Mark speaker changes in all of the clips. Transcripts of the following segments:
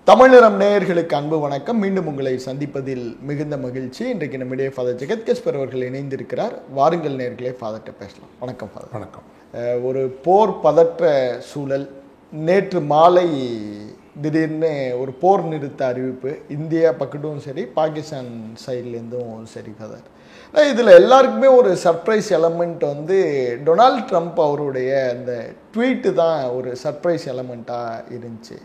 Speaker 1: தமிழரம் நேயர்களுக்கு அன்பு வணக்கம். மீண்டும் உங்களை சந்திப்பதில் மிகுந்த மகிழ்ச்சி. இன்றைக்கு நம்முடைய ஃபாதர் ஜெகத்கேஸ்வர் அவர்கள் இணைந்திருக்கிறார். வாருங்கள் நேயர்களே, ஃபாதர்கிட்ட பேசலாம். வணக்கம் ஃபாதர்.
Speaker 2: வணக்கம்.
Speaker 1: ஒரு போர் பதற்ற சூழல். நேற்று மாலை திடீர்னு ஒரு போர் நிறுத்த அறிவிப்பு இந்தியா பக்கட்டும் சரி, பாகிஸ்தான் சைட்லேருந்தும் சரி ஃபாதர். இதில் எல்லாருக்குமே ஒரு சர்ப்ரைஸ் எலமெண்ட் டொனால்ட் ட்ரம்ப் அவருடைய அந்த ட்வீட்டு தான் ஒரு சர்ப்ரைஸ் எலமெண்ட்டாக இருந்துச்சு.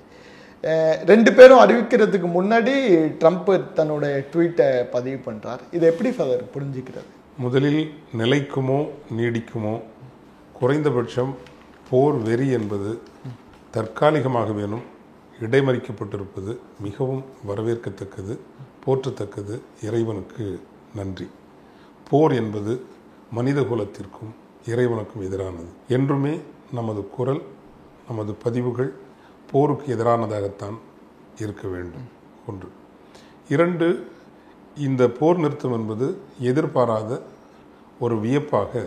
Speaker 1: ரெண்டு பேரும் அறிவிக்கிறதுக்கு முன்னாடி ட்ரம்ப் தன்னுடைய ட்வீட்டை பதிவு பண்ணுறார். இதை எப்படி ஃபாதர் புரிஞ்சுக்கிறது?
Speaker 2: முதலில் நிலைக்குமோ நீடிக்குமோ குறைந்தபட்சம் போர் வெறி என்பது தற்காலிகமாக வேணும் இடைமறிக்கப்பட்டிருப்பது மிகவும் வரவேற்கத்தக்கது, போற்றத்தக்கது. இறைவனுக்கு நன்றி. போர் என்பது மனித குலத்திற்கும் இறைவனுக்கும் எதிரானது. என்றுமே நமது குரல், நமது பதிவுகள் போருக்கு எதிரானதாகத்தான் இருக்க வேண்டும். ஒன்று. இரண்டு, இந்த போர் நிறுத்தம் என்பது எதிர்பாராத ஒரு வியப்பாக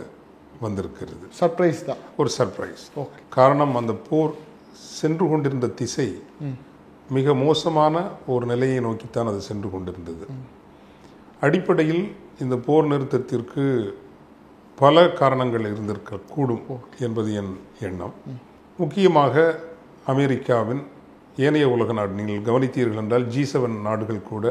Speaker 2: வந்திருக்கிறது.
Speaker 1: சர்ப்ரைஸ் தான்,
Speaker 2: ஒரு சர்ப்ரைஸ். காரணம், அந்த போர் சென்று கொண்டிருந்த திசை மிக மோசமான ஒரு நிலையை நோக்கித்தான் அது சென்று கொண்டிருந்தது. அடிப்படையில் இந்த போர் நிறுத்தத்திற்கு பல காரணங்கள் இருந்திருக்கக்கூடும் என்பது என் எண்ணம். முக்கியமாக அமெரிக்காவின் ஏனைய உலக நாடு, நீங்கள் கவனித்தீர்கள் என்றால் G7 நாடுகள் கூட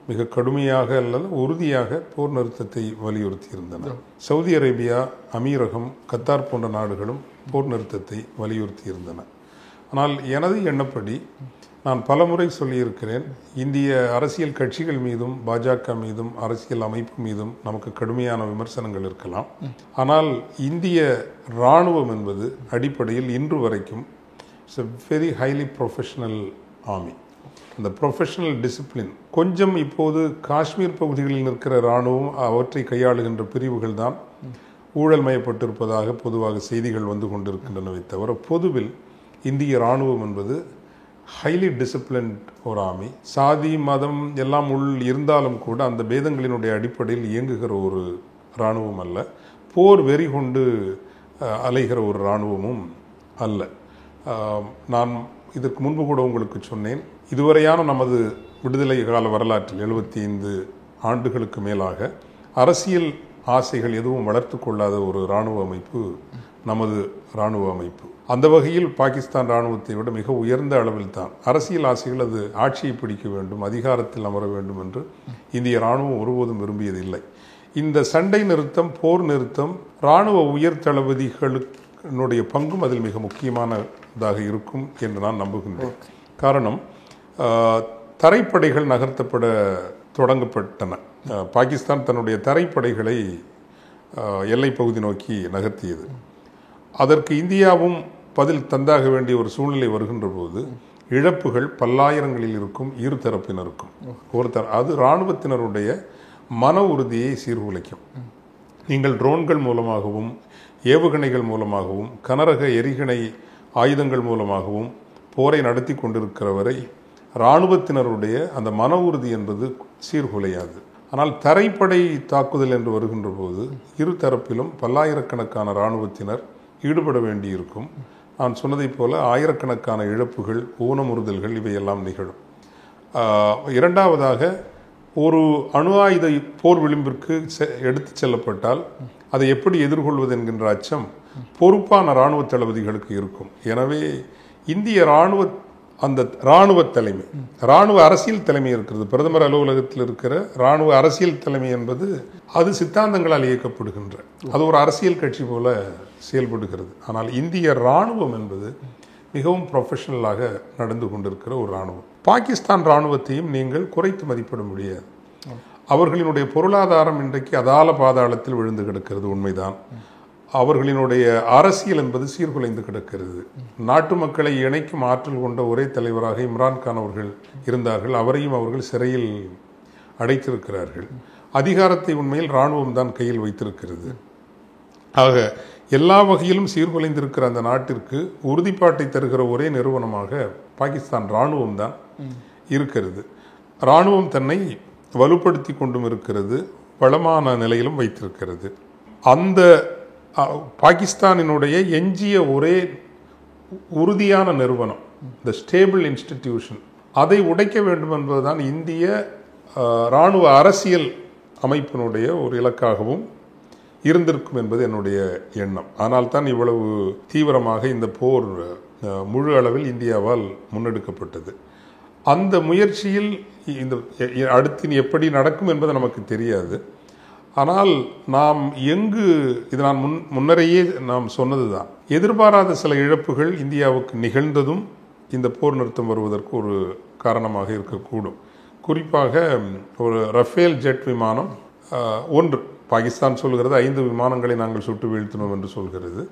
Speaker 2: மிக கடுமையாக அல்லது உறுதியாக போர் நிறுத்தத்தை வலியுறுத்தியிருந்தன. சவுதி அரேபியா, அமீரகம், கத்தார் போன்ற நாடுகளும் போர் நிறுத்தத்தை வலியுறுத்தியிருந்தன. ஆனால் எனது எண்ணப்படி, நான் பலமுறை சொல்லியிருக்கிறேன், இந்திய அரசியல் கட்சிகள் மீதும் பாஜக மீதும் அரசியல் அமைப்பு மீதும் நமக்கு கடுமையான விமர்சனங்கள் இருக்கலாம். ஆனால் இந்திய இராணுவம் என்பது அடிப்படையில் இன்று வரைக்கும் it's a very highly professional army. அந்த ப்ரொஃபஷனல் டிசிப்ளின் கொஞ்சம் இப்போது காஷ்மீர் பகுதிகளில் இருக்கிற இராணுவம் அவற்றை கையாளுகின்ற பிரிவுகள் தான் ஊழல் மயப்பட்டிருப்பதாக பொதுவாக செய்திகள் வந்து கொண்டிருக்கின்றனவை தவிர, பொதுவில் இந்திய இராணுவம் என்பது ஹைலி டிசிப்ளின்ட் ஒரு ஆர்மி. சாதி மதம் எல்லாம் உள் இருந்தாலும் கூட அந்த பேதங்களினுடைய அடிப்படையில் இயங்குகிற ஒரு இராணுவம் அல்ல. போர் வெறி கொண்டு அலைகிற ஒரு இராணுவமும் அல்ல. நான் இதற்கு முன்பு கூட உங்களுக்கு சொன்னேன், இதுவரையான நமது விடுதலை கால வரலாற்றில் 75 ஆண்டுகளுக்கு மேலாக அரசியல் ஆசைகள் எதுவும் வளர்த்து கொள்ளாத ஒரு இராணுவ அமைப்பு நமது இராணுவ அமைப்பு. அந்த வகையில் பாகிஸ்தான் இராணுவத்தை விட மிக உயர்ந்த அளவில் தான் அரசியல் ஆசைகள், அது ஆட்சியை பிடிக்க வேண்டும், அதிகாரத்தில் அமர வேண்டும் என்று இந்திய இராணுவம் ஒருபோதும் விரும்பியதில்லை. இந்த சண்டை நிறுத்தம், போர் நிறுத்தம், இராணுவ உயர் தளபதிகளுடைய பங்கும் அதில் மிக முக்கியமானதாக இருக்கும் என்று நான் நம்புகின்றேன். காரணம், தரைப்படைகள் நகர்த்தப்பட தொடங்கப்பட்டன. பாகிஸ்தான் தன்னுடைய தரைப்படைகளை எல்லை பகுதி நோக்கி நகர்த்தியது. அதற்கு இந்தியாவும் பதில் தந்தாக வேண்டிய ஒரு சூழ்நிலை வருகின்ற போது இழப்புகள் பல்லாயிரங்களில் இருக்கும் இரு தரப்பினருக்கும். அது இராணுவத்தினருடைய மன உறுதியை சீர்குலைக்கும். நீங்கள் ட்ரோன்கள் மூலமாகவும் ஏவுகணைகள் மூலமாகவும் கனரக எரிகணை ஆயுதங்கள் மூலமாகவும் போரை நடத்தி கொண்டிருக்கிற வரை இராணுவத்தினருடைய அந்த மன உறுதி என்பது சீர்குலையாது. ஆனால் தரைப்படை தாக்குதல் என்று வருகின்ற போது இரு தரப்பிலும் பல்லாயிரக்கணக்கான இராணுவத்தினர் ஈடுபட வேண்டியிருக்கும். நான் சொன்னதைப் போல ஆயிரக்கணக்கான இழப்புகள், ஊனமுறுதல்கள் இவையெல்லாம் நிகழும். இரண்டாவதாக, ஒரு அணு ஆயுத போர் விளிம்பிற்கு எடுத்து செல்லப்பட்டால் அதை எப்படி எதிர்கொள்வது என்கின்ற அச்சம் பொறுப்பான இராணுவ தளபதிகளுக்கு இருக்கும். எனவே இந்திய இராணுவ தலைமை, இராணுவ அரசியல் தலைமை இருக்கிறது. பிரதமர் அலுவலகத்தில் இருக்கிற இராணுவ அரசியல் தலைமை என்பது அது சித்தாந்தங்களால் இயக்கப்படுகின்ற, அது ஒரு அரசியல் கட்சி போல செயல்படுகிறது. ஆனால் இந்திய இராணுவம் என்பது மிகவும் ப்ரொஃபஷனலாக நடந்து கொண்டிருக்கிற ஒரு இராணுவம். பாகிஸ்தான் இராணுவத்தையும் நீங்கள் குறைத்து மதிப்பிட முடியாது. அவர்களினுடைய பொருளாதாரம் இன்றைக்கு அதால பாதாளத்தில் விழுந்து கிடக்கிறது, உண்மைதான். அவர்களினுடைய அரசியல் என்பது சீர்குலைந்து கிடக்கிறது. நாட்டு மக்களை இணைக்கும் ஆற்றல் கொண்ட ஒரே தலைவராக இம்ரான்கான் அவர்கள் இருந்தார்கள். அவரையும் அவர்கள் சிறையில் அடைத்திருக்கிறார்கள். அதிகாரத்தை உண்மையில் இராணுவம் தான் கையில் வைத்திருக்கிறது. ஆக எல்லா வகையிலும் சீர்குலைந்திருக்கிற அந்த நாட்டிற்கு உறுதிப்பாட்டை தருகிற ஒரே நிறுவனமாக பாகிஸ்தான் இராணுவம் தான் இருக்கிறது. இராணுவம் தன்னை வலுப்படுத்தி கொண்டும் இருக்கிறது, வளமான நிலையிலும் வைத்திருக்கிறது. அந்த பாகிஸ்தானினுடைய எஞ்சிய ஒரே உறுதியான நிறுவனம், த ஸ்டேபிள் இன்ஸ்டிடியூஷன் அதை உடைக்க வேண்டும் என்பதுதான் இந்திய இராணுவ அரசியல் அமைப்பினுடைய ஒரு இலக்காகவும் இருந்திருக்கும் என்பது என்னுடைய எண்ணம். ஆனால் தான் இவ்வளவு தீவிரமாக இந்த போர் முழு அளவில் இந்தியாவால் முன்னெடுக்கப்பட்டது. அந்த முயற்சியில் இந்த அடுத்து எப்படி நடக்கும் என்பது நமக்கு தெரியாது. ஆனால் நாம் இது நான் முன்னரையே நாம் சொன்னது தான், எதிர்பாராத சில இழப்புகள் இந்தியாவுக்கு நிகழ்ந்ததும் இந்த போர் நிறுத்தம் வருவதற்கு ஒரு காரணமாக இருக்கக்கூடும். குறிப்பாக ஒரு ரஃபேல் ஜெட் விமானம் ஒன்று, பாகிஸ்தான் சொல்கிறது 5 விமானங்களை நாங்கள் சுட்டு வீழ்த்தினோம் என்று சொல்கிறது.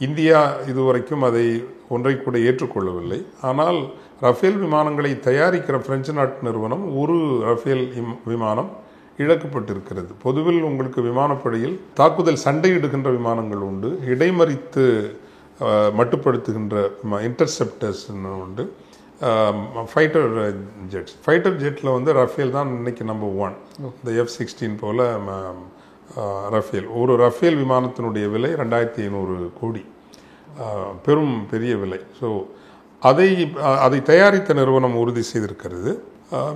Speaker 2: இந்தியா இதுவரைக்கும் அதை ஒன்றை கூட ஏற்றுக்கொள்ளவில்லை. ஆனால் ரஃபேல் விமானங்களை தயாரிக்கிற பிரெஞ்சு நாட்டு நிறுவனம் ஒரு ரஃபேல் விமானம் இழக்கப்பட்டிருக்கிறது. பொதுவில் உங்களுக்கு விமானப்படையில் தாக்குதல் சண்டையிடுகின்ற விமானங்கள் உண்டு, இடைமறித்து மட்டுப்படுத்துகின்ற இன்டர்செப்டர்ஸ் உண்டு, ஃபைட்டர் ஜெட்டில் வந்து ரஃபேல் தான் இன்னைக்கு நம்பர் 1. இந்த F-16 போல ரஃபேல், ஒரு ரஃபேல் விமானத்தினுடைய விலை 2500 கோடி, பெரிய விலை. ஸோ அதை தயாரித்த நிறுவனம் உறுதி செய்திருக்கிறது.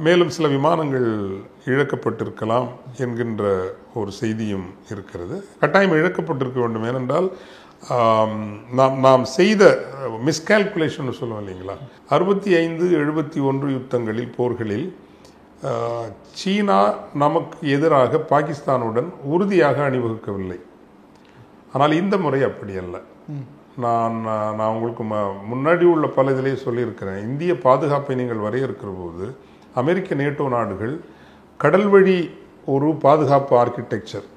Speaker 2: மேலும் சில விமானங்கள் இழக்கப்பட்டிருக்கலாம் என்கின்ற ஒரு செய்தியும் இருக்கிறது. கட்டாயம் இழக்கப்பட்டிருக்க வேண்டும். ஏனென்றால் நாம் செய்த மிஸ்கால்குலேஷன் சொல்லுவோம் இல்லைங்களா, 65, 71 யுத்தங்களில், போர்களில் சீனா நமக்கு எதிராக பாகிஸ்தானுடன் உறுதியாக அணிவகுக்கவில்லை. ஆனால் இந்த முறை அப்படி அல்ல. நான் உங்களுக்கு முன்னாடி உள்ள பல இதிலேயே சொல்லியிருக்கிறேன். இந்திய பாதுகாப்பை நீங்கள் வரையறுக்கிற போது அமெரிக்க நேட்டோ நாடுகள் கடல் வழி ஒரு பாதுகாப்பு ஆர்கிடெக்சர்,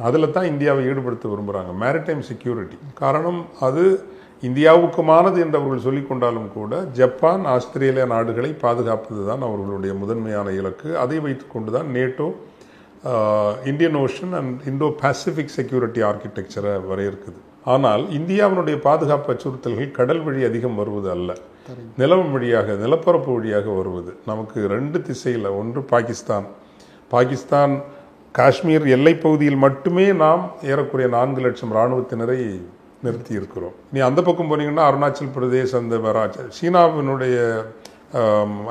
Speaker 2: அதில் தான் இந்தியாவை ஈடுபடுத்த விரும்புகிறாங்க, மேரிடைம் செக்யூரிட்டி. காரணம் அது இந்தியாவுக்குமானது என்று அவர்கள் சொல்லிக்கொண்டாலும் கூட ஜப்பான், ஆஸ்திரேலியா நாடுகளை பாதுகாப்பது தான் அவர்களுடைய முதன்மையான இலக்கு. அதை வைத்துக்கொண்டு தான் NATO Indian Ocean and Indo Pacific security ஆர்கிடெக்சரை வரையறுக்குது. ஆனால் இந்தியாவினுடைய பாதுகாப்பு அச்சுறுத்தல்கள் கடல் வழி அதிகம் வருவது அல்ல, நிலம் வழியாக, நிலப்பரப்பு வழியாக வருவது. நமக்கு 2 திசையில், ஒன்று பாகிஸ்தான் காஷ்மீர் எல்லை பகுதியில் மட்டுமே நாம் ஏறக்குறைய 4 லட்சம் இராணுவத்தினரை நிறுத்தி இருக்கிறோம். நீ அந்த பக்கம் போனீங்கன்னா அருணாச்சல் பிரதேஷ், அந்த சீனாவினுடைய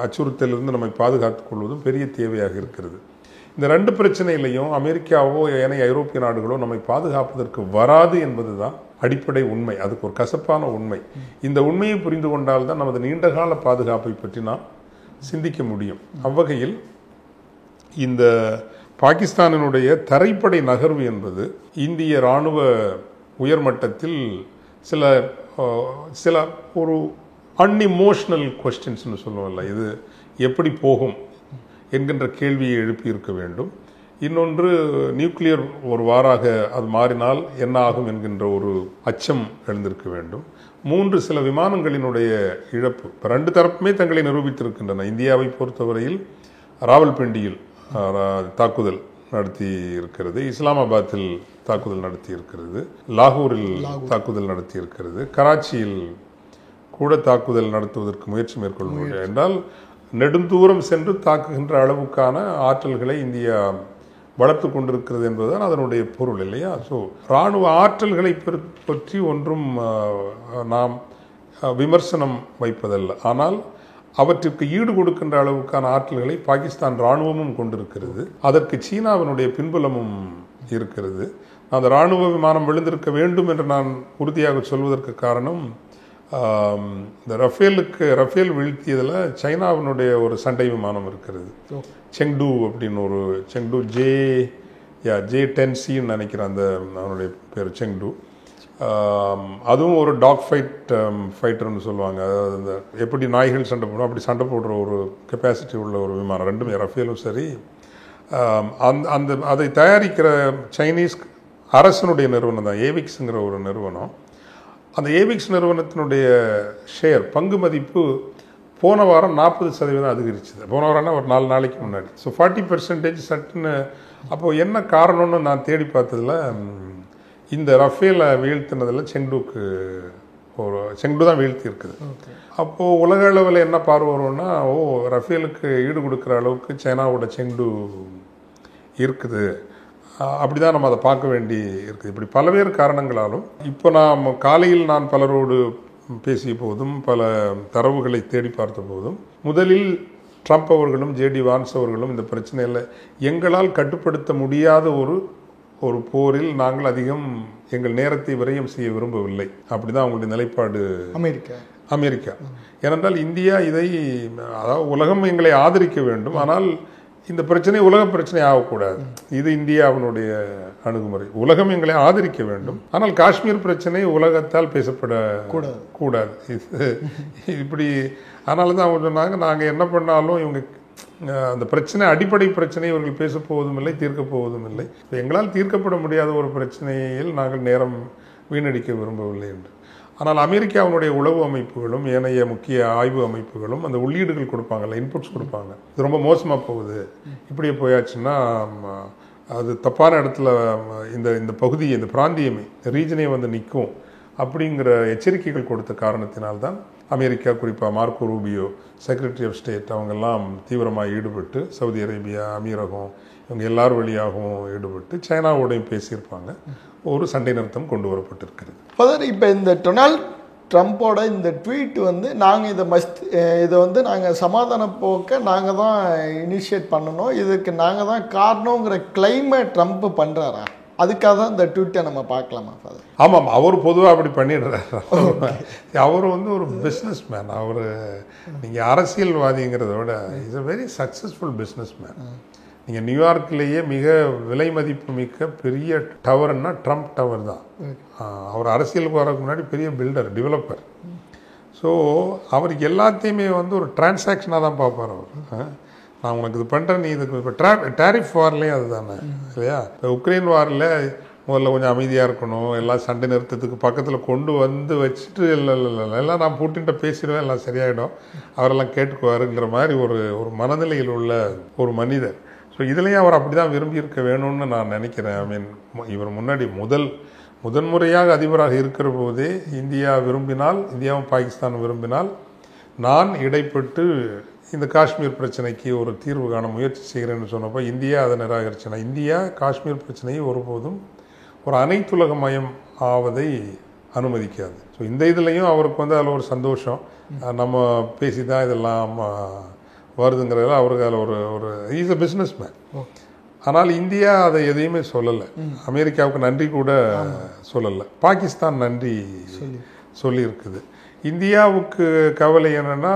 Speaker 2: அச்சுறுத்தலிருந்து நம்மை பாதுகாத்துக் கொள்வதும் பெரிய தேவையாக இருக்கிறது. இந்த 2 பிரச்சனையிலையும் அமெரிக்காவோ ஏனைய ஐரோப்பிய நாடுகளோ நம்மை பாதுகாப்பதற்கு வராது என்பதுதான் அடிப்படை உண்மை. அதுக்கு ஒரு கசப்பான உண்மை. இந்த உண்மையை புரிந்து கொண்டால் தான் நமது நீண்டகால பாதுகாப்பை பற்றி நாம் சிந்திக்க முடியும். அவ்வகையில் இந்த பாகிஸ்தானினுடைய தரைப்படை நகர்வு என்பது இந்திய இராணுவ உயர்மட்டத்தில் சில ஒரு அன்இமோஷனல் கொஸ்டின்ஸ்னு சொல்லுவோம்ல, இது எப்படி போகும் என்கின்ற கேள்வியை எழுப்பி இருக்க வேண்டும். இன்னொன்று, நியூக்ளியர் ஒரு வாராக அது மாறினால் என்ன ஆகும் என்கின்ற ஒரு அச்சம் எழுந்திருக்க வேண்டும். 3, சில விமானங்களினுடைய இழப்பு. இப்போ 2 தரப்புமே தங்களை நிரூபித்திருக்கின்றன. இந்தியாவை பொறுத்தவரையில் ராவல்பிண்டியில் தாக்குதல் நடத்தி இருக்கிறது, இஸ்லாமாபாத்தில் தாக்குதல் நடத்தி இருக்கிறது, லாகூரில் தாக்குதல் நடத்தி இருக்கிறது, கராச்சியில் கூட தாக்குதல் நடத்துவதற்கு முயற்சி மேற்கொள்ள என்றால் நெடுந்தூரம் சென்று தாக்குகின்ற அளவுக்கான ஆற்றல்களை இந்தியா வளர்த்து கொண்டிருக்கிறது என்பதுதான் அதனுடைய பொருள் இல்லையா? ஸோ இராணுவ ஆற்றல்களை பற்றி ஒன்றும் நாம் விமர்சனம் வைப்பதல்ல. ஆனால் அவற்றுக்கு ஈடு கொடுக்கின்ற அளவுக்கான ஆற்றல்களை பாகிஸ்தான் இராணுவமும் கொண்டிருக்கிறது. அதற்கு சீனாவினுடைய பின்புலமும் இருக்கிறது. அந்த இராணுவ விமானம் விழுந்திருக்க வேண்டும் என்று நான் உறுதியாக சொல்வதற்கு காரணம், இந்த ரஃபேல் வீழ்த்தியதில் சைனாவினுடைய ஒரு சண்டை விமானம் இருக்கிறது, செங்டு அப்படின்னு ஒரு செங்டு J-10Cன்னு நினைக்கிறேன், அந்த அவனுடைய பேர் செங்டு. அதுவும் ஒரு டாக் ஃபைட்டர்னு சொல்லுவாங்க. அதாவது இந்த எப்படி நாய்கள் சண்டை போடுறோம் அப்படி சண்டை போடுற ஒரு கெப்பாசிட்டி உள்ள ஒரு விமானம். 2மே ரஃபேலும் சரி. அதை தயாரிக்கிற சைனீஸ் அரசனுடைய நிறுவனம் தான் ஏவிக்ஸுங்கிற ஒரு நிறுவனம். அந்த ஏவிக்ஸ் நிறுவனத்தினுடைய ஷேர் பங்கு மதிப்பு போன வாரம் 40% அதிகரிச்சுது. போன வாரம்னா ஒரு 4 நாளைக்கு முன்னாடி. ஸோ 40% சட்டுன்னு. அப்போது என்ன காரணம்னு நான் தேடி பார்த்ததில், இந்த ரஃபேலை வீழ்த்தினதில் செங்டு தான் வீழ்த்தி இருக்குது. அப்போது உலக அளவில் என்ன பார்வை வரும்னா, ரஃபேலுக்கு ஈடு கொடுக்குற அளவுக்கு சைனாவோட செங்டு இருக்குது. அப்படி தான் நம்ம அதை பார்க்க வேண்டி இருக்குது. இப்படி பல்வேறு காரணங்களாலும் இப்போ காலையில் நான் பலரோடு பேசிய போதும் பல தரவுகளை தேடி பார்த்த போதும் முதலில் ட்ரம்ப் அவர்களும் ஜேடி வான்ஸ் அவர்களும் இந்த பிரச்சனையில் எங்களால் கட்டுப்படுத்த முடியாத ஒரு போரில் நாங்கள் அதிகம் எங்கள் நேரத்தை விரயம் செய்ய விரும்பவில்லை. அப்படிதான் அவங்களுடைய நிலைப்பாடு. அமெரிக்கா ஏனென்றால் இந்தியா இதை, அதாவது உலகம் எங்களை ஆதரிக்க வேண்டும், ஆனால் இந்த பிரச்சனை உலக பிரச்சனை ஆகக்கூடாது. இது இந்தியாவினுடைய அணுகுமுறை. உலகம் எங்களை ஆதரிக்க வேண்டும், ஆனால் காஷ்மீர் பிரச்சனை உலகத்தால் பேசப்படக்கூடாது. இப்படி அதனால தான் அவங்க சொன்னாங்க, நாங்கள் என்ன பண்ணாலும் இவங்க அந்த பிரச்சனை, அடிப்படை பிரச்சனை இவர்கள் பேச போவதும் இல்லை, தீர்க்க போவதும் இல்லை. எங்களால் தீர்க்கப்பட முடியாத ஒரு பிரச்சனையில் நாங்கள் நேரம் வீணடிக்க விரும்பவில்லை என்று. ஆனால் அமெரிக்காவினுடைய உளவு அமைப்புகளும் ஏனைய முக்கிய ஆய்வு அமைப்புகளும் அந்த உள்ளீடுகள் கொடுப்பாங்கல்ல, இன்புட்ஸ் கொடுப்பாங்க. இது ரொம்ப மோசமாக போகுது, இப்படியே போயாச்சுன்னா அது தப்பான இடத்துல இந்த பகுதியை, இந்த பிராந்தியமே, ரீஜனே வந்து நிற்கும் அப்படிங்கிற எச்சரிக்கைகள் கொடுத்த காரணத்தினால்தான் அமெரிக்கா, குறிப்பாக Marco Rubio, secretary of state, அவங்கெல்லாம் தீவிரமாக ஈடுபட்டு, சவுதி அரேபியா, அமீரகம், இவங்க எல்லார் வழியாகவும் ஈடுபட்டு சைனாவோடையும் பேசியிருப்பாங்க. ஒரு சண்டை நிறுத்தம் கொண்டு வரப்பட்டிருக்கிறது.
Speaker 1: இப்போ இந்த டொனால்ட் ட்ரம்ப்போட இந்த ட்வீட் வந்து, நாங்கள் இதை வந்து நாங்கள் சமாதான போக்க நாங்கள் தான் இனிஷியேட் பண்ணணும், இதுக்கு நாங்கள் தான் காரணங்கிற கிளைமை ட்ரம்ப் பண்ணுறாரா? அதுக்காக தான் இந்த ட்வீட்டை நம்ம பார்க்கலாமா ஃபாதர்?
Speaker 2: ஆமாம், அவர் பொதுவாக அப்படி பண்ணிடுறாரு. அவர் வந்து ஒரு பிஸ்னஸ் மேன். அவர் நீங்கள் அரசியல்வாதிங்கிறத விட is a very successful business man. நீங்கள் நியூயார்க்லேயே மிக விலை மதிப்பு மிக்க பெரிய டவர்னா ட்ரம்ப் டவர் தான். அவர் அரசியலுக்கு வரதுக்கு முன்னாடி பெரிய பில்டர், டெவலப்பர். ஸோ அவருக்கு எல்லாத்தையுமே வந்து ஒரு டிரான்சாக்ஷனாக தான் பார்ப்பார் அவர். நான் உனக்கு இது பண்ணுறேன், நீ இதுக்கு இப்போ டேரிஃப் வார்லேயும் அது தானே இல்லையா? இப்போ உக்ரைன் வாரில் முதல்ல கொஞ்சம் அமைதியாக இருக்கணும், எல்லாம் சண்டை நிறுத்தத்துக்கு பக்கத்தில் கொண்டு வந்து வச்சுட்டு இல்லை எல்லாம் நான் பூட்டின்ட்ட பேசிடுவேன், எல்லாம் சரியாயிடும், அவரெல்லாம் கேட்டுக்குவாருங்கிற மாதிரி ஒரு மனநிலையில் உள்ள ஒரு மனிதர். ஸோ இதுலேயும் அவர் அப்படி தான் விரும்பி இருக்க வேணும்னு நான் நினைக்கிறேன். ஐ மீன், இவர் முன்னாடி முதன்முறையாக அதிபராக இருக்கிற போதே இந்தியா விரும்பினால், இந்தியாவும் பாகிஸ்தான் விரும்பினால், நான் இடைப்பட்டு இந்த காஷ்மீர் பிரச்சனைக்கு ஒரு தீர்வு காண முயற்சி செய்கிறேன்னு சொன்னப்போ இந்தியா அதை நிராகரிச்சேன். இந்தியா காஷ்மீர் பிரச்சனையை ஒருபோதும் ஒரு அனைத்துலக மயம் ஆவதை அனுமதிக்காது. ஸோ இந்த இதுலேயும் அவருக்கு வந்து அதில் ஒரு சந்தோஷம், நம்ம பேசி தான் இதெல்லாம் வருதுங்கிறதுல அவருக்கு அதில் ஒரு இஸ் அ பிஸ்னஸ் மேன். ஆனால் இந்தியா அதை எதையுமே சொல்லலை. அமெரிக்காவுக்கு நன்றி கூட சொல்லலை. பாகிஸ்தான் நன்றி சொல்லியிருக்குது. இந்தியாவுக்கு கவலை என்னென்னா,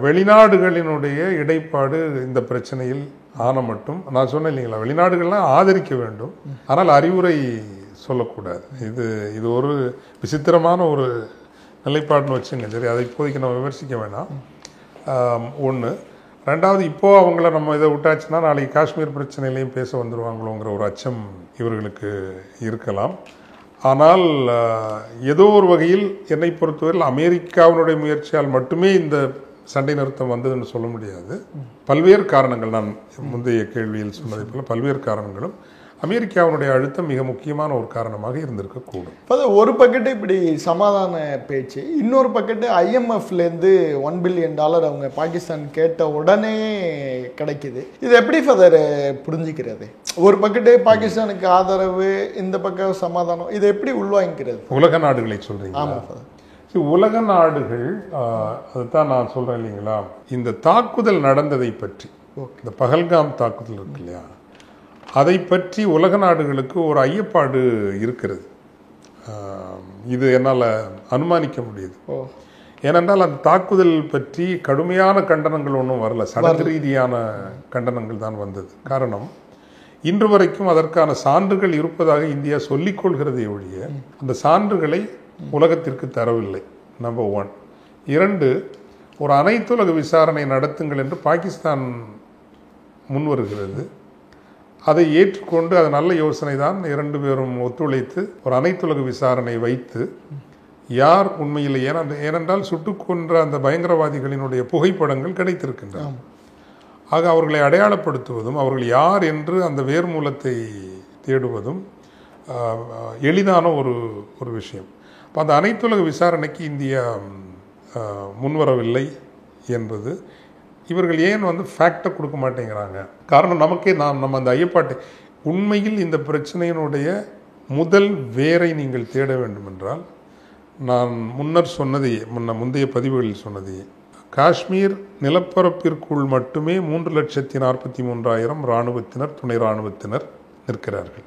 Speaker 2: வெளிநாடுகளினுடைய இடைப்பாடு இந்த பிரச்சனையில் ஆன மட்டும், நான் சொன்னேன் இல்லைங்களா, வெளிநாடுகள்லாம் ஆதரிக்க வேண்டும், ஆனால் அறிவுரை சொல்லக்கூடாது. இது ஒரு விசித்திரமான ஒரு நிலைப்பாடுன்னு வச்சுங்க. சரி, அதை இப்போதைக்கு நம்ம விமர்சிக்க வேணாம். ஒன்று. ரெண்டாவது, இப்போது அவங்கள நம்ம இதை விட்டாச்சுன்னா நாளைக்கு காஷ்மீர் பிரச்சனையிலையும் பேச வந்துடுவாங்களோங்கிற ஒரு அச்சம் இவர்களுக்கு இருக்கலாம். ஆனால் ஏதோ ஒரு வகையில் என்னை பொறுத்தவரையில் அமெரிக்காவினுடைய முயற்சியால் மட்டுமே இந்த சண்டை நிறுத்தம் வந்ததுன்னு சொல்ல முடியாது. பல்வேறு காரணங்கள், நான் முந்தைய கேள்வியில் சொன்னதை போல பல்வேறு காரணங்களும் அமெரிக்காவினுடைய அழுத்தம் மிக முக்கியமான ஒரு காரணமாக இருந்திருக்கக்கூடும்.
Speaker 1: ஒரு பக்கெட்டு இப்படி சமாதான பேச்சு, இன்னொரு பக்கெட்டு IMFலேருந்து $1 பில்லியன் அவங்க பாகிஸ்தான் கேட்ட உடனே கிடைக்குது. இது எப்படி ஃபாதர் புரிஞ்சுக்கிறது? ஒரு பக்கெட்டு பாகிஸ்தானுக்கு ஆதரவு, இந்த பக்கம் சமாதானம், இதை எப்படி உள்வாங்கிக்கிறது?
Speaker 2: உலக நாடுகளை சொல்றீங்க?
Speaker 1: ஆமாம் ஃபாதர்.
Speaker 2: உலக நாடுகள், அதுதான் நான் சொல்றேன் இல்லைங்களா, இந்த தாக்குதல் நடந்ததை பற்றி, இந்த பஹல்காம் தாக்குதல் இருக்கு இல்லையா, அதை பற்றி உலக நாடுகளுக்கு ஒரு ஐயப்பாடு இருக்கிறது. இது என்னால் அனுமானிக்க முடியுது. ஏனென்றால் அந்த தாக்குதல் பற்றி கடுமையான கண்டனங்கள் ஒன்றும் வரல, சடங்கு ரீதியான கண்டனங்கள் தான் வந்தது. காரணம், இன்று வரைக்கும் அதற்கான சான்றுகள் இருப்பதாக இந்தியா சொல்லிக்கொள்கிறதை ஒழிய அந்த சான்றுகளை உலகத்திற்கு தரவில்லை. நம்பர் 1. 2, ஒரு அனைத்துலக விசாரணை நடத்துங்கள் என்று பாகிஸ்தான் முன்வருகிறது. அதை ஏற்றுக்கொண்டு, அது நல்ல யோசனை தான், 2 பேரும் ஒத்துழைத்து ஒரு அனைத்துலக விசாரணை வைத்து யார் உண்மையில், ஏனென்றால் சுட்டுக் கொன்ற அந்த பயங்கரவாதிகளினுடைய புகைப்படங்கள் கிடைத்திருக்கின்றன. ஆக அவர்களை அடையாளப்படுத்துவதும் அவர்கள் யார் என்று அந்த வேர்மூலத்தை தேடுவதும் எளிதான ஒரு விஷயம். அப்போ அந்த அனைத்துலக விசாரணைக்கு இந்தியா முன்வரவில்லை என்பது, இவர்கள் ஏன் ஃபேக்டை கொடுக்க மாட்டேங்கிறாங்க? காரணம், நமக்கே நம்ம அந்த ஐயப்பாட்டை, உண்மையில் இந்த பிரச்சனையினுடைய முதல் வேரை நீங்கள் தேட வேண்டும் என்றால் நான் முன்னர் சொன்னதையே முந்தைய பதிவுகளில் சொன்னதையே காஷ்மீர் நிலப்பரப்பிற்குள் மட்டுமே 3,43,000 இராணுவத்தினர் துணை இராணுவத்தினர் நிற்கிறார்கள்.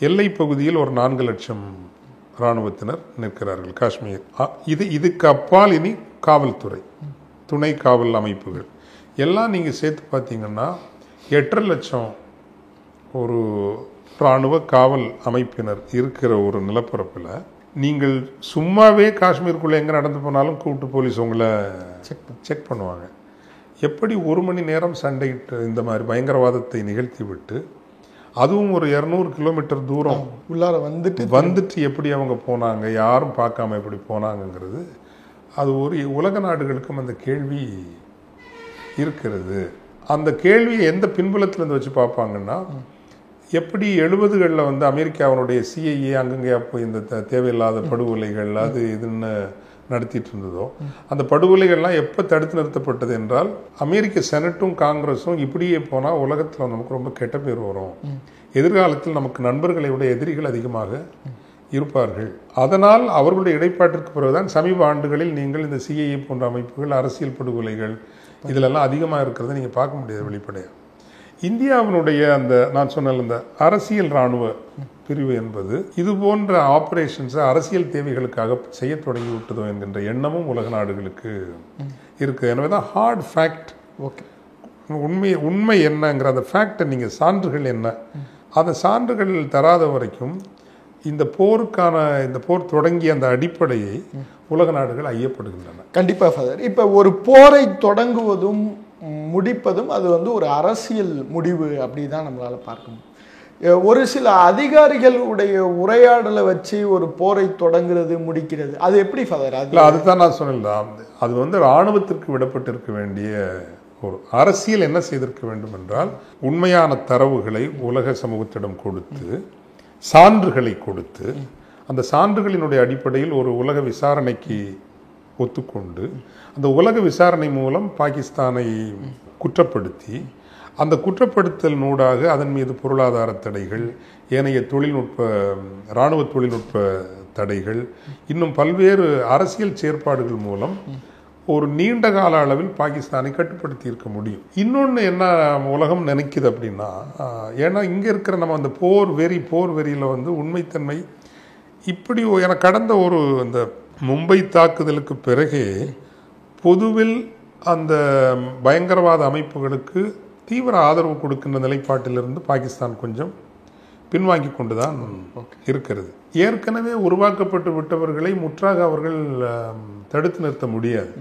Speaker 2: எல்லை பகுதியில் ஒரு 4 லட்சம் இராணுவத்தினர் நிற்கிறார்கள் காஷ்மீர். இதுக்கு அப்பால் இனி காவல்துறை, துணை காவல் அமைப்புகள் எல்லாம் நீங்கள் சேர்த்து பார்த்தீங்கன்னா 8.5 லட்சம் ஒரு இராணுவ காவல் அமைப்பினர் இருக்கிற ஒரு நிலப்பரப்பில் நீங்கள் சும்மாவே காஷ்மீருக்குள்ளே எங்கே நடந்து போனாலும் கூப்பிட்டு போலீஸ் உங்களை செக் பண்ணுவாங்க. எப்படி 1 மணி நேரம் சண்டையிட்டு இந்த மாதிரி பயங்கரவாதத்தை நிகழ்த்தி விட்டு, அதுவும் ஒரு 200 கிலோமீட்டர் தூரம்
Speaker 1: உள்ளார
Speaker 2: வந்துட்டு எப்படி அவங்க போனாங்க, யாரும் பார்க்காம எப்படி போனாங்கங்கிறது, அது ஒரு உலக நாடுகளுக்கும் அந்த கேள்வி இருக்கிறது. அந்த கேள்வியை எந்த பின்புலத்திலேருந்து வச்சு பார்ப்பாங்கன்னா, எப்படி 70களில் அமெரிக்காவினுடைய CIA அங்கங்கேயா போய் இந்த தேவையில்லாத படுகொலைகள் அது இதுன்னு நடத்திட்டு இருந்ததோ, அந்த படுகொலைகள்லாம் எப்போ தடுத்து நிறுத்தப்பட்டது என்றால், அமெரிக்க செனட்டும் காங்கிரஸும் இப்படியே போனால் உலகத்தில் நமக்கு ரொம்ப கெட்ட பேர் வரும், எதிர்காலத்தில் நமக்கு நண்பர்களை விட எதிரிகள் அதிகமாக இருப்பார்கள், அதனால் அவர்களுடைய இடைப்பாட்டிற்கு பிறகுதான் சமீப ஆண்டுகளில் நீங்கள் இந்த CIA போன்ற அமைப்புகள் அரசியல் படுகொலைகள் இதிலெல்லாம் அதிகமாக இருக்கிறத நீங்கள் பார்க்க முடியாது வெளிப்படையாக. இந்தியாவினுடைய அந்த நான் சொன்ன இந்த அரசியல் இராணுவ பிரிவு என்பது இது போன்ற ஆபரேஷன்ஸை அரசியல் தேவைகளுக்காக செய்ய தொடங்கி விட்டதோ என்கின்ற எண்ணமும் உலக நாடுகளுக்கு இருக்குது. எனவே தான் ஹார்ட் ஃபேக்ட்,
Speaker 1: ஓகே,
Speaker 2: உண்மை என்னங்கிற அந்த ஃபேக்டை நீங்கள் சான்றுகள் என்ன, அந்த சான்றுகள் தராத வரைக்கும் இந்த போர் தொடங்கிய அந்த அடிப்படையை உலக நாடுகள் ஐயப்படுகின்றன.
Speaker 1: கண்டிப்பாக ஃபாதர். இப்போ ஒரு போரை தொடங்குவதும் முடிப்பதும் அது ஒரு அரசியல் முடிவு அப்படி தான் நம்மளால் பார்க்கணும். ஒரு சில அதிகாரிகளுடைய உரையாடலை வச்சு ஒரு போரை தொடங்குறது முடிக்கிறது அது எப்படி ஃபாதர்?
Speaker 2: அதுதான் நான் சொன்னேன், அது இராணுவத்திற்கு விடப்பட்டிருக்க வேண்டிய ஒரு அரசியல் என்ன செய்திருக்க வேண்டும் என்றால், உண்மையான தரவுகளை உலக சமூகத்திடம் கொடுத்து, சான்றுகளை கொடுத்து, அந்த சான்றுகளினுடைய அடிப்படையில் ஒரு உலக விசாரணைக்கு ஒத்துக்கொண்டு, அந்த உலக விசாரணை மூலம் பாகிஸ்தானை குற்றப்படுத்தி, அந்த குற்றப்படுத்தலினூடாக அதன் மீது பொருளாதார தடைகள், ஏனைய இராணுவ தொழில்நுட்ப தடைகள், இன்னும் பல்வேறு அரசியல் செயற்பாடுகள் மூலம் ஒரு நீண்ட கால அளவில் பாகிஸ்தானை கட்டுப்படுத்தி இருக்க முடியும். இன்னொன்று என்ன உலகம் நினைக்குது அப்படின்னா, ஏன்னா இங்கே இருக்கிற நம்ம அந்த போர் வெறியில் உண்மைத்தன்மை இப்படி எனக்கு கடந்த அந்த மும்பை தாக்குதலுக்கு பிறகே பொதுவில் அந்த பயங்கரவாத அமைப்புகளுக்கு தீவிர ஆதரவு கொடுக்கின்ற நிலைப்பாட்டிலிருந்து பாகிஸ்தான் கொஞ்சம் பின்வாங்கி கொண்டுதான் இருக்கிறது. ஏற்கனவே உருவாக்கப்பட்டு விட்டவர்களை முற்றாக அவர்கள் தடுத்து நிறுத்த முடியாது,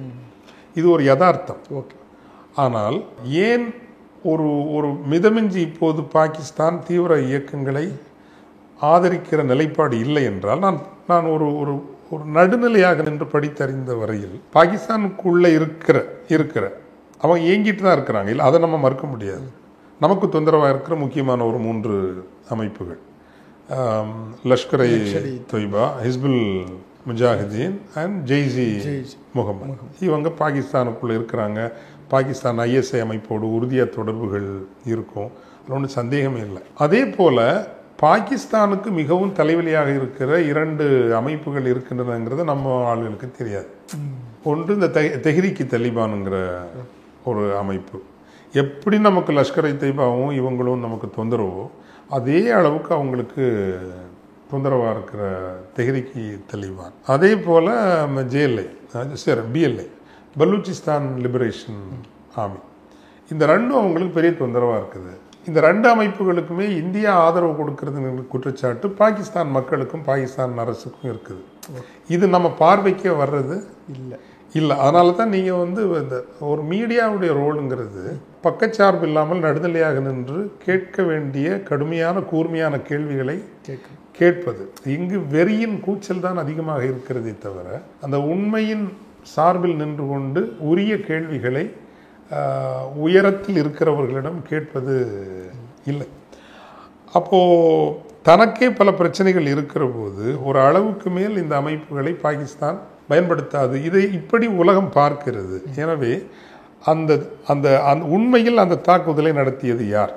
Speaker 2: இது ஒரு யதார்த்தம். ஆனால் ஏன் ஒரு மிதமின்றி இப்போது பாகிஸ்தான் தீவிர இயக்கங்களை ஆதரிக்கிற நிலைப்பாடு இல்லை என்றால், நான் ஒரு நடுநிலையாக நின்று படித்தறிந்த வரையில் பாகிஸ்தானுக்குள்ளே இருக்கிற அவங்க இயங்கிட்டு தான் இருக்கிறாங்க, இல்லை அதை நம்ம மறுக்க முடியாது. நமக்கு தொந்தரவாக இருக்கிற முக்கியமான ஒரு 3 அமைப்புகள், லஷ்கர் தொய்பா, ஹிஸ்புல் முஜாஹிதீன் அண்ட் ஜெய்ஷி முகமது, இவங்க பாகிஸ்தானுக்குள்ளே இருக்கிறாங்க. பாகிஸ்தான் ISI அமைப்போடு உறுதியாக தொடர்புகள் இருக்கும், அது ஒன்றும் சந்தேகமே இல்லை. அதே போல் பாகிஸ்தானுக்கு மிகவும் தலைவலியாக இருக்கிற 2 அமைப்புகள் இருக்கின்றனங்கிறது நம்ம ஆளுகளுக்கு தெரியாது. ஒன்று இந்த தெஹ்ரீக் தலிபானுங்கிற ஒரு அமைப்பு. எப்படி நமக்கு லஷ்கர் தொய்பாவும் இவங்களும் நமக்கு தொந்தரவோ, அதே அளவுக்கு அவங்களுக்கு தொந்தரவாக இருக்கிற தெஹ்ரீக் தலிபான். அதே போல் BLA, பலூச்சிஸ்தான் லிபரேஷன் ஆர்மி, இந்த 2 அவங்களுக்கு பெரிய தொந்தரவாக இருக்குது. இந்த 2 அமைப்புகளுக்குமே இந்தியா ஆதரவு கொடுக்கறது குற்றச்சாட்டு பாகிஸ்தான் மக்களுக்கும் பாகிஸ்தான் அரசுக்கும் இருக்குது. இது நம்ம பார்வைக்கே வர்றது இல்லை. அதனால தான் நீங்கள் இந்த ஒரு மீடியாவுடைய ரோலுங்கிறது பக்கச்சார்பு இல்லாமல் நடுநிலையாக நின்று கேட்க வேண்டிய கடுமையான கூர்மையான கேள்விகளை கேட்பது. இங்கு வெறியின் கூச்சல் தான் அதிகமாக இருக்கிறதே தவிர, அந்த உண்மையின் சார்பில் நின்று கொண்டு உரிய கேள்விகளை உயரத்தில் இருக்கிறவர்களிடம் கேட்பது இல்லை. அப்போது தனக்கே பல பிரச்சனைகள் இருக்கிற போது ஒரு அளவுக்கு மேல் இந்த அமைப்புகளை பாகிஸ்தான் பயன்படுத்தாது. இதை இப்படி உலகம் பார்க்கிறது. எனவே அந்த அந்த உண்மையில் அந்த தாக்குதலை நடத்தியது யார்?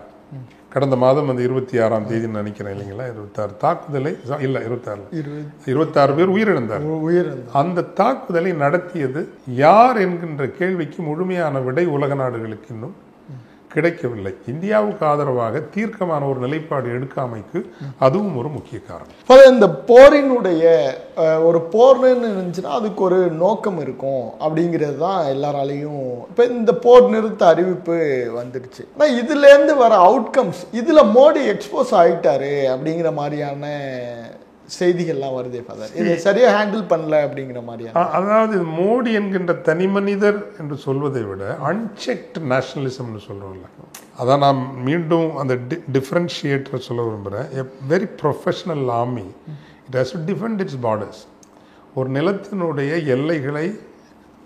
Speaker 2: கடந்த மாதம் அந்த 26ஆம் தேதி நினைக்கிறேன் இல்லைங்களா, 26 தாக்குதலை இல்லை 26 பேர் உயிரிழந்தார். அந்த தாக்குதலை நடத்தியது யார் என்கின்ற கேள்விக்கு முழுமையான விடை உலக நாடுகளுக்கு இன்னும் கிடைக்கவில்லை. இந்தியாவுக்கு ஆதரவாக தீர்க்கமான ஒரு நிலைப்பாடு எடுக்காமைக்கு அதுவும் ஒரு முக்கிய காரணம்.
Speaker 1: இந்த போரினுடைய ஒரு போர்னு இருந்துச்சுன்னா அதுக்கு ஒரு நோக்கம் இருக்கும் அப்படிங்கிறது தான் எல்லாராலையும். இப்போ இந்த போர் நிறுத்த அறிவிப்பு வந்துடுச்சு, ஆனால் இதுலேருந்து வர அவுட்கம்ஸ் இதில் மோடி எக்ஸ்போஸ் ஆகிட்டாரு அப்படிங்கிற மாதிரியான செய்திகள்லாம் வருதே ஃபாதர். இதை சரியாக ஹேண்டில் பண்ணல அப்படிங்கிற மாதிரியான.
Speaker 2: அதாவது மோடி என்கின்ற தனி மனிதர் என்று சொல்வதை விட அன்செக்ட் நேஷனலிசம்னு சொல்கிறோம்ல, அதான் நான் மீண்டும் அந்த டிஃப்ரென்ஷியேட்டர் சொல்ல விரும்புகிறேன். A very professional army it has to defend it's borders. ஒரு நிலத்தினுடைய எல்லைகளை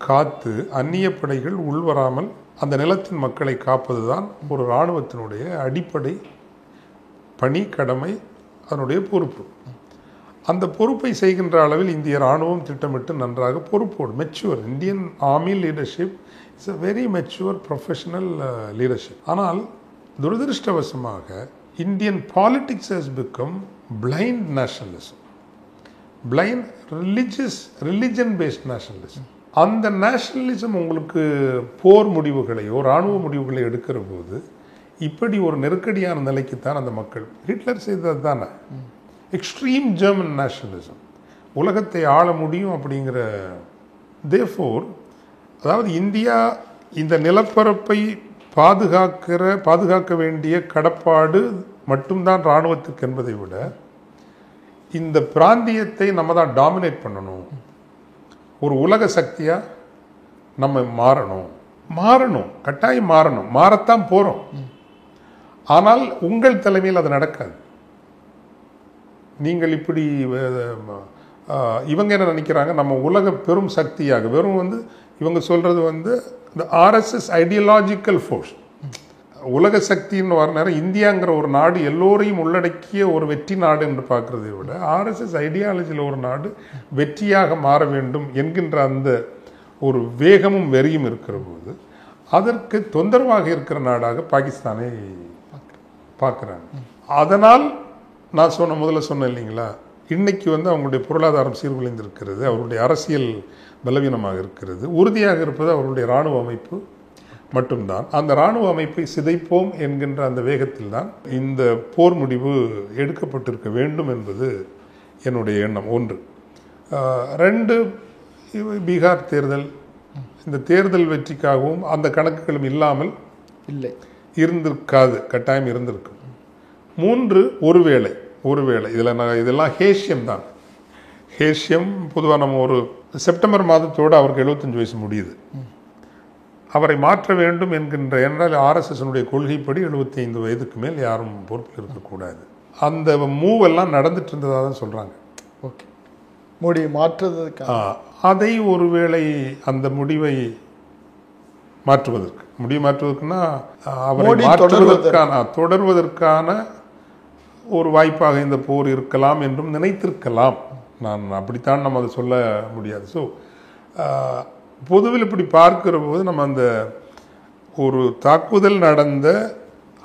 Speaker 2: காத்து அந்நிய படைகள் உள்வராமல் அந்த நிலத்தின் மக்களை காப்பது தான் ஒரு இராணுவத்தினுடைய அடிப்படை பணி, கடமை, அதனுடைய பொறுப்பு. அந்த பொறுப்பை செய்கின்ற அளவில் இந்திய இராணுவம் திட்டமிட்டு நன்றாக பொறுப்போடு mature Indian army leadership it's a very mature professional leadership. ஆனால் துரதிருஷ்டவசமாக Indian politics has become blind nationalism, blind religion based nationalism. அந்த நேஷனலிசம் உங்களுக்கு போர் முடிவுகளையோ இராணுவ முடிவுகளை எடுக்கிற போது இப்படி ஒரு நெருக்கடியான நிலைக்குத்தான் அந்த மக்கள். ஹிட்லர் செய்தது தானே எக்ஸ்ட்ரீம் ஜெர்மன் நேஷனலிசம், உலகத்தை ஆள முடியும் அப்படிங்கிற. தேர்ஃபோர் அதாவது இந்தியா இந்த நிலப்பரப்பை பாதுகாக்க வேண்டிய கடப்பாடு மட்டும்தான் இராணுவத்துக்கு என்பதை விட இந்த பிராந்தியத்தை நம்ம தான் டாமினேட் பண்ணணும், ஒரு உலக சக்தியாக நம்ம மாறணும், கட்டாயம் மாறத்தான் போகிறோம். ஆனால் உங்கள் தலைமையில் அது நடக்காது. நீங்கள் இப்படி இவங்க என்ன நினைக்கிறாங்க, நம்ம உலக பெரும் சக்தியாக வெறும் இவங்க சொல்கிறது இந்த ஆர்எஸ்எஸ் ஐடியாலஜிக்கல் ஃபோர்ஸ், உலக சக்தின்னு வர நேரம் இந்தியாங்கிற ஒரு நாடு எல்லோரையும் உள்ளடக்கிய ஒரு வெற்றி நாடு என்று பார்க்கறதை விட ஆர்எஸ்எஸ் ஐடியாலஜியில் ஒரு நாடு வெற்றியாக மாற வேண்டும் என்கின்ற அந்த ஒரு வேகமும் வெறியும் இருக்கிற போது அதற்கு தொந்தரவாக இருக்கிற நாடாக பாகிஸ்தானை பார்க்குறாங்க. அதனால் நான் முதல்ல சொன்னேன் இல்லைங்களா, இன்னைக்கு அவங்களுடைய பொருளாதாரம் சீர்குலைந்திருக்கிறது, அவருடைய அரசியல் பலவீனமாக இருக்கிறது. உறுதியாக இருப்பது அவருடைய இராணுவ அமைப்பு மட்டும்தான். அந்த இராணுவ அமைப்பை சிதைப்போம் என்கின்ற அந்த வேகத்தில் தான் இந்த போர் முடிவு எடுக்கப்பட்டிருக்க வேண்டும் என்பது என்னுடைய எண்ணம். 1. 2, பீகார் தேர்தல், இந்த தேர்தல் வெற்றிக்காகவும் அந்த கணக்குகளும் இல்லாமல்
Speaker 1: இல்லை
Speaker 2: இருந்திருக்காது, கட்டாயம் இருந்திருக்கும். 3, ஒருவேளை இதெல்லாம் ஹேஷ்யம் தான். ஹேஷ்யம் பொதுவாக நம்ம ஒரு செப்டம்பர் மாதத்தோடு அவருக்கு 75 வயசு முடியுது. அவரை மாற்ற வேண்டும் என்கின்ற, என்றால் ஆர்எஸ்எஸ்னுடைய கொள்கைப்படி 75 வயதுக்கு மேல் யாரும் பொறுப்பில் இருக்கக்கூடாது. அந்த மூவெல்லாம் நடந்துட்டு இருந்ததாக தான் சொல்கிறாங்க.
Speaker 1: ஓகே, மோடி மாற்றுவதற்கு
Speaker 2: அதை ஒருவேளை அந்த முடிவை மாற்றுவதற்குன்னா அவரை தொடர்வதற்கான ஒரு வாய்ப்பாக இந்த போர் இருக்கலாம் என்றும் நினைத்திருக்கலாம். நான் அப்படித்தான் நம்ம அதை சொல்ல முடியாது. ஸோ பொதுவில் இப்படி பார்க்கிற போது நம்ம அந்த ஒரு தாக்குதல் நடந்த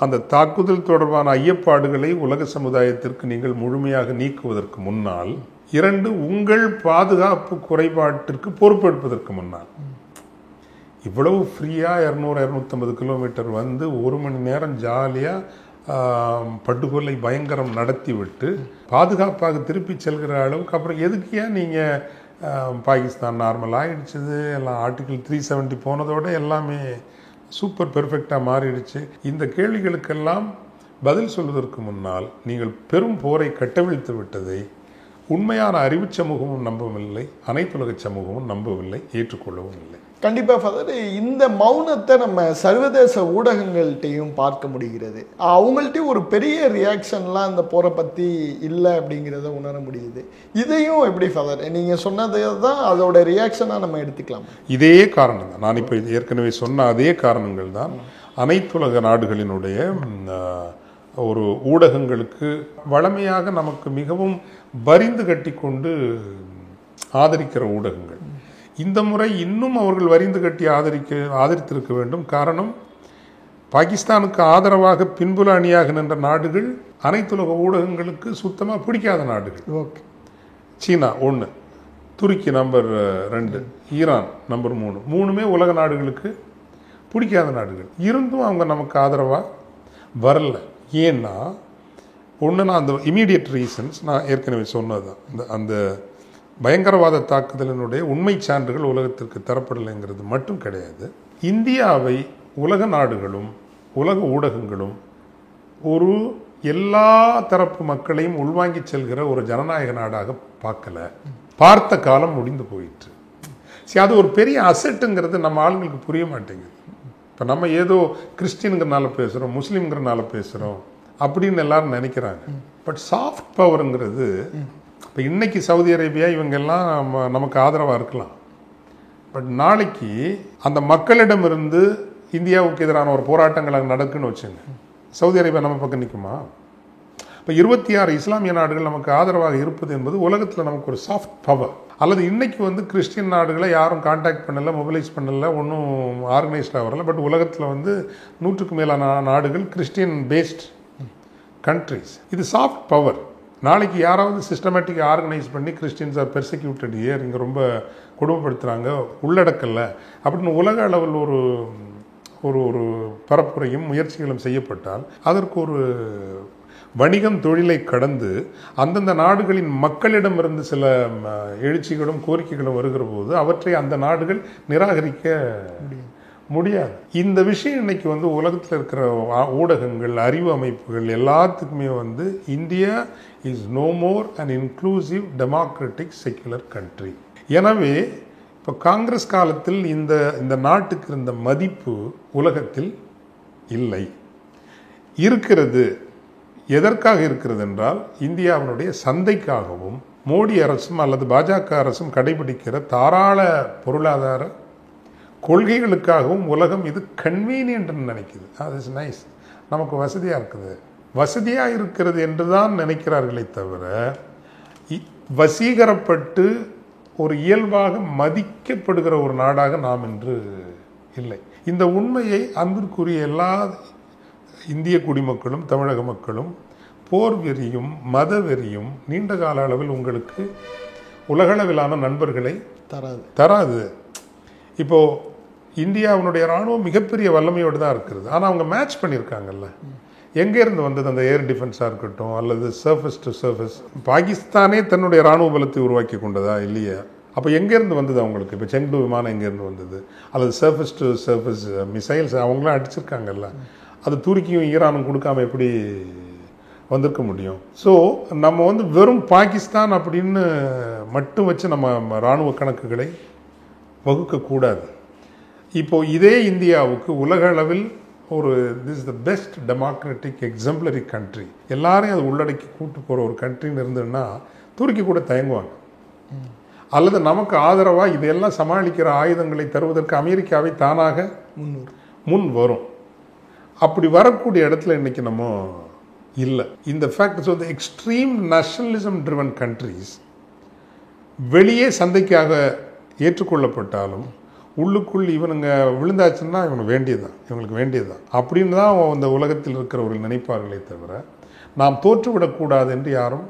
Speaker 2: அந்த தாக்குதல் தொடர்பான ஐயப்பாடுகளை உலக சமுதாயத்திற்கு நீங்கள் முழுமையாக நீக்குவதற்கு முன்னால், 2, உங்கள் பாதுகாப்பு குறைபாட்டிற்கு பொறுப்பெடுப்பதற்கு முன்னால், இவ்வளவு ஃப்ரீயாக 200-250 கிலோமீட்டர் 1 மணி நேரம் ஜாலியாக படுகொலை பயங்கரம் நடத்திவிட்டு பாதுகாப்பாக திருப்பி செல்கிற அளவுக்கு அப்புறம் எதுக்கு ஏன் நீங்கள் பாகிஸ்தான் நார்மல் ஆகிடுச்சுது, எல்லாம் ஆர்டிகிள் 370 போனதோட எல்லாமே சூப்பர் பெர்ஃபெக்டாக மாறிடுச்சு. இந்த கேள்விகளுக்கெல்லாம் பதில் சொல்வதற்கு முன்னால் நீங்கள் பெரும் போரை கட்டவிழ்த்து விட்டதை உண்மையான அறிவு சமூகமும் நம்பவில்லை, அனைத்துலக சமூகமும் நம்பவில்லை, ஏற்றுக்கொள்ளவும் இல்லை.
Speaker 1: கண்டிப்பாக ஃபாதர், இந்த மௌனத்தை நம்ம சர்வதேச ஊடகங்கள்கிட்டையும் பார்க்க முடிகிறது. அவங்கள்ட்டையும் ஒரு பெரிய ரியாக்ஷன்லாம் இந்த போரை பற்றி இல்லை அப்படிங்கிறத உணர முடியுது. இதையும் எப்படி ஃபாதர் நீங்கள் சொன்னதை தான் அதோட ரியாக்ஷனாக நம்ம எடுத்துக்கலாம்? இதே
Speaker 2: காரணம் தான், நான் இப்போ ஏற்கனவே சொன்ன அதே காரணங்கள் தான் அனைத்துலக நாடுகளினுடைய ஒரு ஊடகங்களுக்கு வளமையாக நமக்கு மிகவும் வரிந்து கட்டி கொண்டு ஆதரிக்கிற ஊடகங்கள் இந்த முறை இன்னும் அவர்கள் வரிந்து கட்டி ஆதரித்திருக்க வேண்டும். காரணம், பாகிஸ்தானுக்கு ஆதரவாக பின்புல அணியாக நின்ற நாடுகள் அனைத்துலக ஊடகங்களுக்கு சுத்தமாக பிடிக்காத நாடுகள்.
Speaker 1: ஓகே.
Speaker 2: சீனா 1, துருக்கி நம்பர் 2, ஈரான் நம்பர் 3. மூணுமே உலக நாடுகளுக்கு பிடிக்காத நாடுகள். இருந்தும் அவங்க நமக்கு ஆதரவாக வரல. ஏன்னா ஒன்று, நான் அந்த இமீடியட் ரீசன்ஸ் நான் ஏற்கனவே சொன்னது தான். அந்த பயங்கரவாத தாக்குதலினுடைய உண்மை சான்றுகள் உலகத்திற்கு தரப்படலைங்கிறது மட்டும் கிடையாது. இந்தியாவை உலக நாடுகளும் உலக ஊடகங்களும் ஒரு எல்லா தரப்பு மக்களையும் உள்வாங்கி செல்கிற ஒரு ஜனநாயக நாடாக பார்க்கல. பார்த்த காலம் முடிந்து போயிட்டு. சரி, அது ஒரு பெரிய அசெட்டுங்கிறது நம்ம ஆளுங்களுக்கு புரிய மாட்டேங்குது. இப்போ நம்ம ஏதோ கிறிஸ்டின்ங்கிறனால பேசுகிறோம், முஸ்லீம்ங்கிறனால பேசுகிறோம் அப்படின்னு எல்லாரும் நினைக்கிறாங்க. பட் சாஃப்ட் பவருங்கிறது, இப்போ இன்னைக்கு சவுதி அரேபியா இவங்கெல்லாம் நமக்கு ஆதரவாக இருக்கலாம். பட் நாளைக்கு அந்த மக்களிடமிருந்து இந்தியாவுக்கு எதிரான ஒரு போராட்டங்கள் நடக்குன்னு வச்சுங்க, சவுதி அரேபியா நம்ம பக்கம் நிற்குமா? இப்போ 26 இஸ்லாமிய நாடுகள் நமக்கு ஆதரவாக இருப்பது என்பது உலகத்தில் நமக்கு ஒரு சாஃப்ட் பவர். அல்லது இன்னைக்கு கிறிஸ்டியன் நாடுகளை யாரும் கான்டாக்ட் பண்ணலை, மொபிலைஸ் பண்ணலை, ஒன்றும் ஆர்கனைஸ்டாக வரல. பட் உலகத்தில் 100க்கு மேலான நாடுகள் கிறிஸ்டியன் பேஸ்ட் கண்ட்ரிஸ். இது சாஃப்ட் பவர். நாளைக்கு யாராவது சிஸ்டமேட்டிக்காக ஆர்கனைஸ் பண்ணி கிறிஸ்டியன்ஸ் ஆர் பெர்சிக்யூட்டட் இயர், இங்கே ரொம்ப கொடுமைப்படுத்துகிறாங்க, உள்ளடக்கல்ல அப்படின்னு உலக அளவில் ஒரு ஒரு ஒரு பரப்புரையும் முயற்சிகளும் செய்யப்பட்டால் அதற்கு ஒரு வணிகம் தொழிலை கடந்து அந்தந்த நாடுகளின் மக்களிடமிருந்து சில எழுச்சிகளும் கோரிக்கைகளும் வருகிற போது அவற்றை அந்த நாடுகள் நிராகரிக்க முடியாது. இந்த விஷயம் இன்னைக்கு உலகத்தில் இருக்கிற ஊடகங்கள், அறிவு அமைப்புகள் எல்லாத்துக்குமே India is no more an inclusive democratic secular country. எனவே இப்போ காங்கிரஸ் காலத்தில் இந்த நாட்டுக்கு இருந்த மதிப்பு உலகத்தில் இல்லை. இருக்கிறது. எதற்காக இருக்கிறது என்றால் இந்தியாவினுடைய சந்தைக்காகவும் மோடி அரசும் அல்லது பாஜக அரசும் கடைபிடிக்கிற தாராள பொருளாதார கொள்கைகளுக்காகவும் உலகம் இது கன்வீனியன்ட்னு நினைக்குது. அது இஸ் நைஸ், நமக்கு வசதியாக இருக்குது, வசதியாக இருக்கிறது என்று தான் நினைக்கிறார்களே தவிர வசீகரப்பட்டு ஒரு இயல்பாக மதிக்கப்படுகிற ஒரு நாடாக நாம் இன்று இல்லை. இந்த உண்மையை அன்பிற்குரிய எல்லா இந்திய குடிமக்களும் தமிழக மக்களும் போர் வெறியும் மத வெறியும் நீண்ட கால அளவில் உங்களுக்கு உலகளவிலான நண்பர்களை தராது. இப்போ இந்தியாவினுடைய இராணுவம் மிகப்பெரிய வல்லமையோடு தான் இருக்கிறது. ஆனால் அவங்க மேட்ச் பண்ணியிருக்காங்கல்ல. எங்கேருந்து வந்தது அந்த ஏர் டிஃபென்ஸாக இருக்கட்டும் அல்லது சர்ஃபஸ் டு சர்ஃபஸ். பாகிஸ்தானே தன்னுடைய இராணுவ பலத்தை உருவாக்கி கொண்டதா இல்லையா? அப்போ எங்கேருந்து வந்தது அவங்களுக்கு? இப்போ செங்டு விமானம் எங்கேருந்து வந்தது? அல்லது சர்ஃபஸ் டு சர்ஃபஸ் மிசைல்ஸ் அவங்களாம் அடிச்சிருக்காங்கல்ல. அது துருக்கியும் ஈரானும் கொடுக்காம எப்படி வந்திருக்க முடியும்? ஸோ நம்ம வெறும் பாகிஸ்தான் அப்படின்னு மட்டும் வச்சு நம்ம இராணுவ கணக்குகளை வகுக்கக்கூடாது. இப்போ இதே இந்தியாவுக்கு உலக அளவில் ஒரு this the best democratic exemplary country, எல்லாரையும் அது உள்ளடக்கி கூட்டு போகிற ஒரு கண்ட்ரின்னு இருந்ததுன்னா துருக்கி கூட தயங்குவாங்க. அல்லது நமக்கு ஆதரவாக இதையெல்லாம் சமாளிக்கிற ஆயுதங்களை தருவதற்கு அமெரிக்காவை தானாக முன் வரும். அப்படி வரக்கூடிய இடத்துல இன்னைக்கு நம்ம இல்லை. இந்த fact extreme nationalism driven countries வெளியே சந்தைக்காக ஏற்றுக்கொள்ளப்பட்டாலும் உள்ளுக்குள் இவனுங்க விழுந்தாச்சுன்னா இவங்களுக்கு வேண்டியதுதான் அப்படின்னு தான் அந்த உலகத்தில் இருக்கிறவர்கள் நினைப்பார்களே தவிர நாம் தோற்றுவிடக்கூடாது என்று யாரும்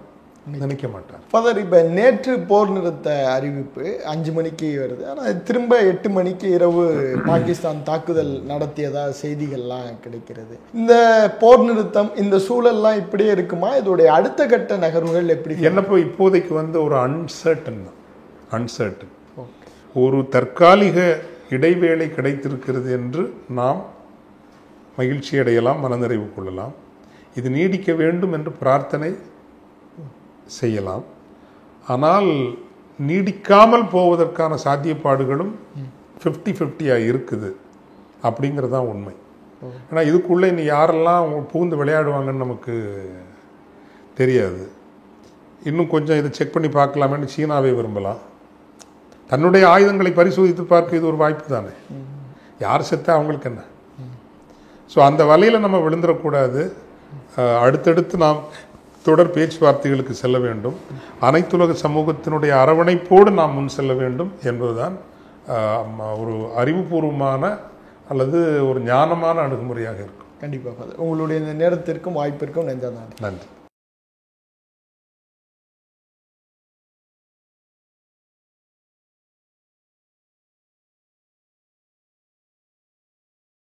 Speaker 2: நினைக்க மாட்டார்.
Speaker 1: ஃபாதர், இப்போ நேற்று போர் நிறுத்த அறிவிப்பு 5 மணிக்கு வருது. ஆனால் திரும்ப 8 மணிக்கு இரவு பாகிஸ்தான் தாக்குதல் நடத்தியதா செய்திகள்லாம் கிடைக்கிறது. இந்த போர் நிறுத்தம், இந்த சூழல்லாம் இப்படியே இருக்குமா? இதோடைய அடுத்த கட்ட நகர்வுகள் எப்படி?
Speaker 2: என்னப்போ இப்போதைக்கு ஒரு அன்சர்டன் ஒரு தற்காலிக இடைவேளை கிடைத்திருக்கிறது என்று நாம் மகிழ்ச்சி அடையலாம், மனநிறைவு கொள்ளலாம். இது நீடிக்க வேண்டும் என்று பிரார்த்தனை செய்யலாம். ஆனால் நீடிக்காமல் போவதற்கான சாத்தியப்பாடுகளும் 50-50 இருக்குது அப்படிங்கிறதான் உண்மை. ஏன்னா இதுக்குள்ளே இனி யாரெல்லாம் புகுந்து விளையாடுவாங்கன்னு நமக்கு தெரியாது. இன்னும் கொஞ்சம் இதை செக் பண்ணி பார்க்கலாமேன்னு சீனாவே விரும்பலாம். தன்னுடைய ஆயுதங்களை பரிசோதித்து பார்க்க இது ஒரு வாய்ப்பு தானே. யார் செத்தா அவங்களுக்கு என்ன? ஸோ அந்த வலையில் நம்ம விழுந்துடக்கூடாது. அடுத்தடுத்து நாம் தொடர் பேச்சுவார்த்தைகளுக்கு செல்ல வேண்டும். அனைத்துலக சமூகத்தினுடைய அரவணைப்போடு நாம் முன் செல்ல வேண்டும் என்பதுதான் ஒரு அறிவுபூர்வமான அல்லது ஒரு ஞானமான அணுகுமுறையாக இருக்கும்.
Speaker 1: கண்டிப்பாக ஃபாதர். உங்களுடைய இந்த நேரத்திற்கும் வாய்ப்பிற்கும் நன்றி.
Speaker 2: நன்றி.